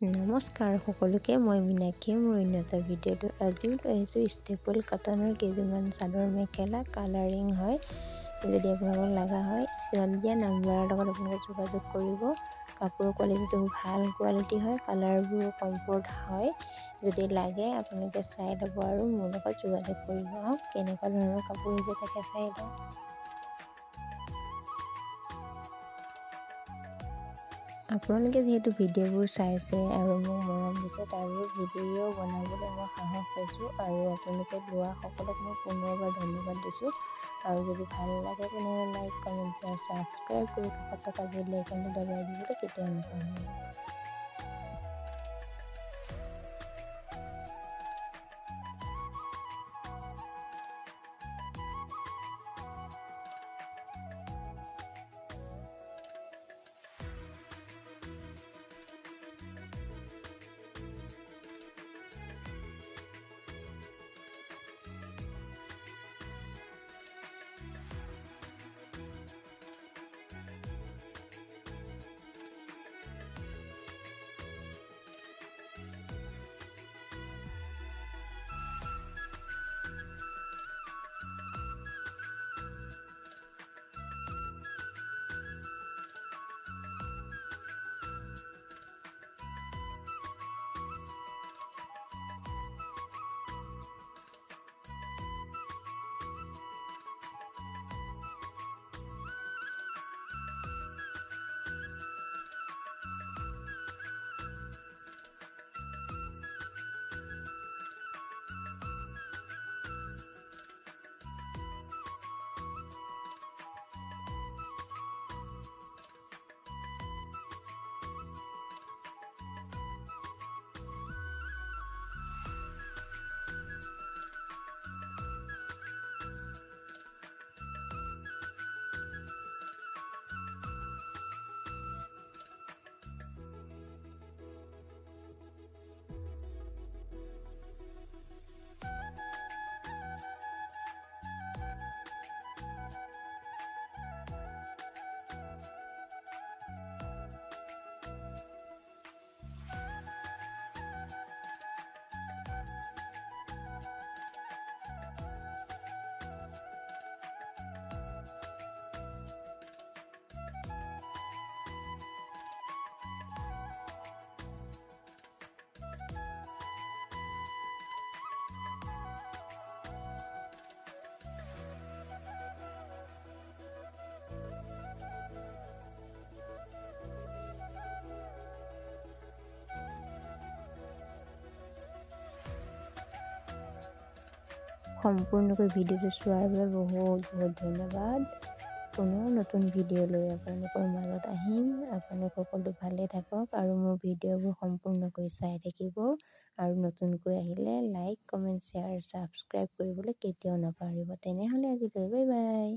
নমস্কাৰ সকলোকে, মই মীনাক্ষী। মোৰ অন্য এটা ভিডিঅ'টো আজিও লৈ আহিছোঁ ষ্টেপল কটনৰ কেইযোৰমান চাদৰ মেখেলা কালাৰিং হয়। যদি আপোনালোকক লগা হয় স্ক্ৰীনত দিয়া নাম্বাৰৰ লগত আপোনালোকে যোগাযোগ কৰিব। কাপোৰৰ কোৱালিটিটো ভাল কোৱালিটি হয়, কালাৰবোৰ কমফৰ্ট হয়। যদি লাগে আপোনালোকে চাই ল'ব আৰু মোৰ লগত যোগাযোগ কৰিব। কেনেকুৱা ধৰণৰ কাপোৰ হৈছে তাকে চাই লওঁ। আপোনালোকে যিহেতু ভিডিঅ'বোৰ চাইছে আৰু মোক মৰম দিছে, তাৰবোৰ ভিডিঅ' বনাবলৈ মই সাহস পাইছোঁ আৰু আপোনালোকে লোৱা সকলক মই পুনৰবাৰ ধন্যবাদ দিছোঁ। আৰু যদি ভাল লাগে তেনেহ'লে লাইক, কমেণ্ট, শ্বেয়াৰ, ছাবস্ক্ৰাইব কৰি কাষত থকা বেল আইকনটো দবাই দিবলৈ কেতিয়াও নাপাহৰিব। সম্পূৰ্ণকৈ ভিডিঅ'টো চোৱাৰ বাবে বহুত ধন্যবাদ। পুনৰ নতুন ভিডিঅ' লৈ আপোনালোকৰ মাজত আহিম। আপোনালোক সকলো ভালে থাকক আৰু মোৰ ভিডিঅ'বোৰ সম্পূৰ্ণকৈ চাই থাকিব। আৰু নতুনকৈ আহিলে লাইক, কমেণ্ট, শ্বেয়াৰ, ছাবস্ক্ৰাইব কৰিবলৈ কেতিয়াও নাপাহৰিব। তেনেহ'লে আজিলৈ বাই বাই।